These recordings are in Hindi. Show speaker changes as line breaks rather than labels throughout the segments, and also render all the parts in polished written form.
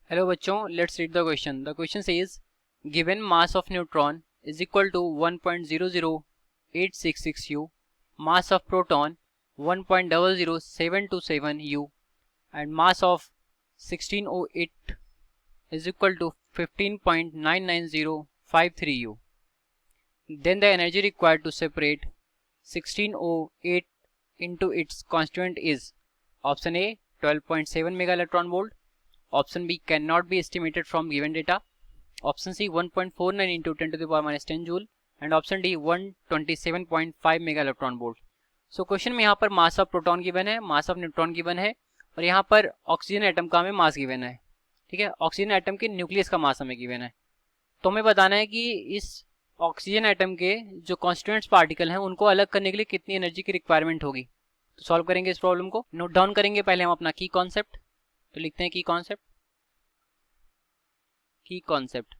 हेलो बच्चों, let's read the question. The question says given mass of neutron is equal to 1.00866 u, mass of proton 1.00727 u, and mass of 1608 is equal to 15.99053 u. Then the energy required to separate 1608 into its constituent is option A 12.7 mega electron volt, option B cannot be estimated from given data, option C 1.49 into 10 to the power minus 10 joule, and option D 127.5 mega electron volt. So question में यहाँ पर मास ऑफ प्रोटॉन गिवन है, मास ऑफ न्यूट्रॉन गिवन है, और यहाँ पर ऑक्सीजन एटम का हमें मास गिवन है. ठीक है, ऑक्सीजन एटम के न्यूक्लियस का मास हमें गिवन है. तो हमें बताना है कि इस ऑक्सीजन एटम के जो कॉन्स्टिट्यूएंट्स पार्टिकल हैं उनको अलग करने के लिए कितनी एनर्जी की रिक्वायरमेंट होगी. तो सॉल्व करेंगे इस प्रॉब्लम को. नोट डाउन करेंगे पहले हम अपना की कॉन्सेप्ट. तो लिखते हैं की कॉन्सेप्ट.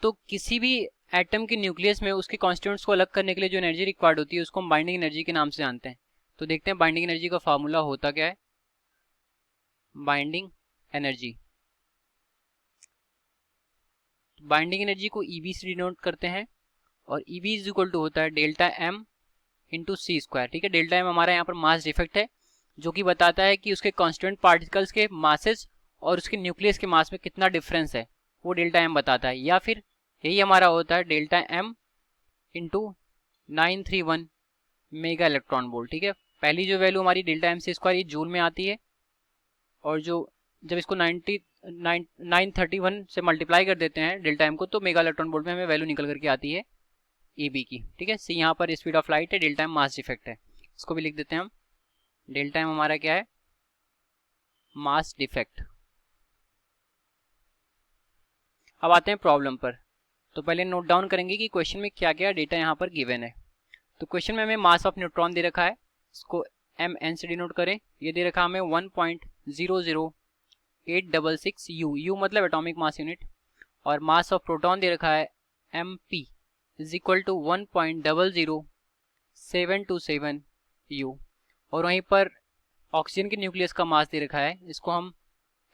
तो किसी भी एटम के न्यूक्लियस में उसके कॉन्स्टिट्यूएंट्स को अलग करने के लिए जो एनर्जी रिक्वायर्ड होती है उसको हम बाइंडिंग एनर्जी के नाम से जानते हैं. तो देखते हैं बाइंडिंग एनर्जी का फार्मूला होता क्या है. बाइंडिंग एनर्जी को EB से डिनोट करते हैं, और EB इज इक्वल टू होता है डेल्टा M इंटू सी स्क्वायर. ठीक है, डेल्टा M हमारा यहाँ पर मास डिफेक्ट है जो कि बताता है कि उसके कॉन्स्टिट्यूएंट पार्टिकल्स के मासेस और उसके न्यूक्लियस के मास में कितना डिफरेंस है, वो डेल्टा M बताता है. या फिर यही हमारा होता है delta M into 931 mega electron volt. ठीक है, पहली जो वैल्यू हमारी डेल्टा M सी स्क्वायर ये जूल में आती है, और जो जब इसको 931 से मल्टीप्लाई कर देते हैं डेल्टा M को, तो मेगा इलेक्ट्रॉन वोल्ट में हमें वैल्यू निकल करके आती है EB की. ठीक है, सी यहाँ पर स्पीड ऑफ लाइट है, डेल्टा M मास डिफेक्ट है. इसको भी लिख देते हैं हम. डेल्टा M हमारा क्या है, मास डिफेक्ट. अब आते हैं प्रॉब्लम पर. तो पहले नोट डाउन करेंगे कि क्वेश्चन में क्या क्या डेटा यहाँ पर गिवन है. तो क्वेश्चन में हमें मास ऑफ न्यूट्रॉन दे रखा है, इसको MN से डिनोट करें. ये दे रखा हमें 1.00866 U मतलब एटॉमिक मास यूनिट, और मास ऑफ प्रोटॉन दे रखा है MP is equal to 1.00727 U, और वहीं पर ऑक्सीजन के न्यूक्लियस का मास दे रखा है, इसको हम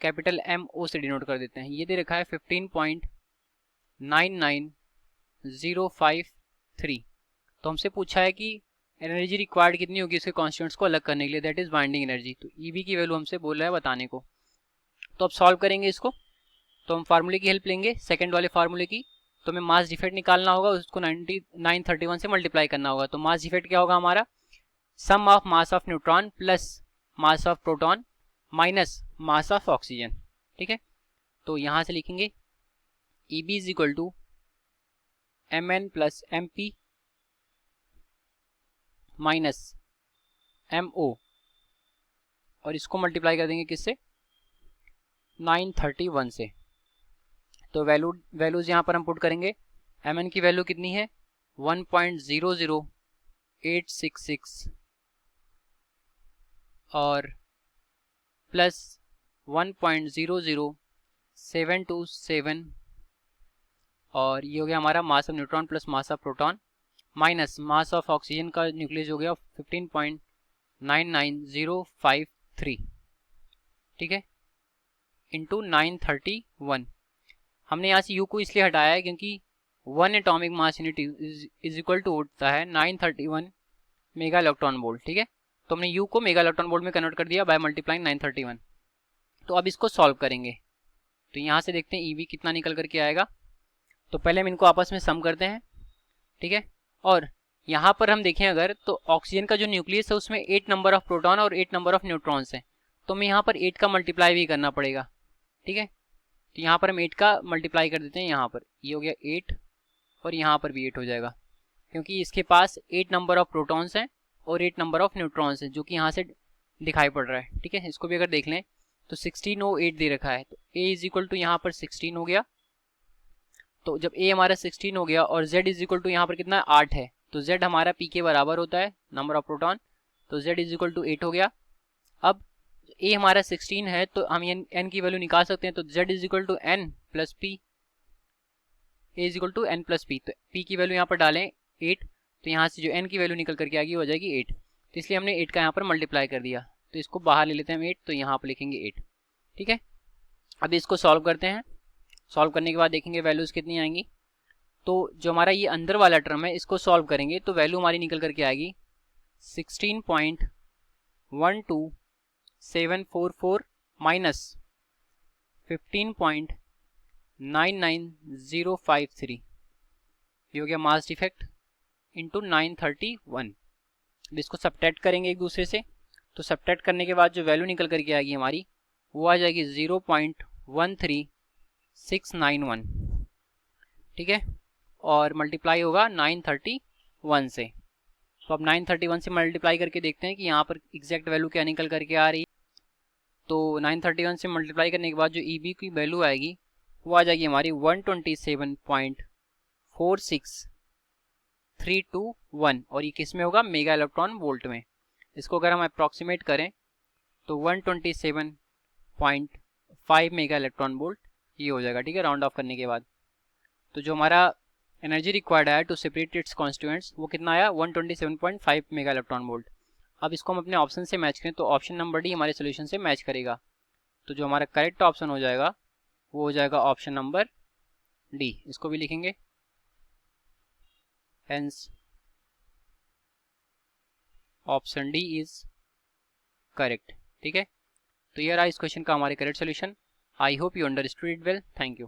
कैपिटल MO से डिनोट कर देते हैं. ये दे रखा है 15.99053. तो हमसे पूछा है कि एनर्जी रिक्वायर्ड कितनी होगी उसके कॉन्स्टिट्यूएंट्स को अलग करने के लिए, दैट इज बाइंडिंग एनर्जी. तो EB की वैल्यू हमसे बोल रहा है बताने को. तो अब सॉल्व करेंगे इसको. तो हम फार्मूले की हेल्प लेंगे, सेकंड वाले फार्मूले की. तो हमें मास डिफेक्ट निकालना होगा, उसको 931 से मल्टीप्लाई करना होगा. तो मास डिफेक्ट क्या होगा हमारा, sum of mass of neutron plus mass of proton minus mass of oxygen. ठीक है, तो यहाँ से लिखेंगे EB is equal to MN plus MP minus MO, और इसको मल्टीप्लाई कर देंगे किससे, 931 से. तो वैल्यूज यहाँ पर हम पुट करेंगे. MN की वैल्यू कितनी है 1.00866 और प्लस 1.00727, और ये हो गया हमारा मास of neutron plus mass of proton minus mass of oxygen का न्यूक्लियस हो गया 15.99053. ठीक है, इंटू 931. हमने यहाँ से U को इसलिए हटाया है क्योंकि 1 atomic mass unit is equal to होता है 931 मेगा इलेक्ट्रॉन वोल्ट. ठीक है, तो हमने U को मेगा इलेक्ट्रॉन वोल्ट में कन्वर्ट कर दिया बाय मल्टीप्लाइंग 931. तो अब इसको सॉल्व करेंगे. तो यहाँ से देखते हैं EB कितना निकल करके आएगा. तो पहले हम इनको आपस में सम करते हैं. ठीक है, और यहाँ पर हम देखें अगर, तो ऑक्सीजन का जो न्यूक्लियस है उसमें 8 नंबर ऑफ प्रोटॉन और 8 नंबर ऑफ न्यूट्रॉन्स हैं. तो हमें यहाँ पर 8 का मल्टीप्लाई भी करना पड़ेगा. ठीक है, तो यहाँ पर हम 8 का मल्टीप्लाई कर देते हैं. यहाँ पर ये हो गया 8, और यहाँ पर भी 8 हो जाएगा, क्योंकि इसके पास 8 नंबर ऑफ प्रोटॉन्स हैं और 8 नंबर ऑफ न्यूट्रॉन्स हैं, जो कि यहाँ से दिखाई पड़ रहा है. ठीक है, इसको भी अगर देख लें तो 1608 दे रखा है. तो A इज इक्वल टू यहाँ पर 16 हो गया. तो जब A हमारा 16 हो गया और Z इज इक्वल टू यहाँ पर कितना 8 है, तो Z हमारा P के बराबर होता है नंबर ऑफ प्रोटॉन. तो Z इज इक्वल टू 8 हो गया. अब A हमारा 16 है तो हम N की वैल्यू निकाल सकते हैं. तो Z is equal to N plus P, A is equal to N plus P. तो P की वैल्यू यहाँ पर डालें 8, तो यहाँ से जो N की वैल्यू निकल करके आएगी हो जाएगी 8. तो इसलिए हमने 8 का यहाँ पर मल्टीप्लाई कर दिया. तो इसको बाहर ले लेते हैं हम 8, तो यहाँ पर लिखेंगे 8. ठीक है, अभी इसको सॉल्व करते हैं। सॉल्व करने के बाद देखेंगे वैल्यूज कितनी आएंगी। तो जो हमारा ये अंदर वाला टर्म है इसको सॉल्व करेंगे तो वैल्यू हमारी निकल करके आएगी 16.12744 माइनस 15.99053, ये हो गया मास डिफेक्ट इंटू 931। अब इसको सब्ट्रैक्ट करेंगे एक दूसरे से, तो सब्ट्रैक्ट करने के बाद जो वैल्यू निकल करके आएगी हमारी वो आ जाएगी 0.13691, ठीक है, और मल्टीप्लाई होगा 931 से। तो अब 931 से मल्टीप्लाई करके देखते हैं कि यहाँ पर एग्जैक्ट वैल्यू क्या निकल करके आ रही है। तो 931 से मल्टीप्लाई करने के बाद जो ई बी की वैल्यू आएगी वो आ जाएगी हमारी 127.46321, और ये किस में होगा, मेगा इलेक्ट्रॉन वोल्ट में। इसको अगर हम अप्रॉक्सीमेट करें तो 127.5 मेगा इलेक्ट्रॉन वोल्ट ये हो जाएगा, ठीक है, राउंड ऑफ करने के बाद। तो जो हमारा एनर्जी रिक्वायर्ड है टू सेपरेट इट्स कॉन्स्टिट्यूएंट्स वो कितना आया, 127.5 मेगा इलेक्ट्रॉन वोल्ट। अब इसको हम अपने ऑप्शन से मैच करें तो ऑप्शन नंबर डी हमारे सोल्यूशन से मैच करेगा। तो जो हमारा करेक्ट ऑप्शन हो जाएगा वो हो जाएगा ऑप्शन नंबर डी। इसको भी लिखेंगे, hence option D is correct, ठीक है। तो ये रहा इस क्वेश्चन का हमारे correct solution. I hope you understood it well. Thank you.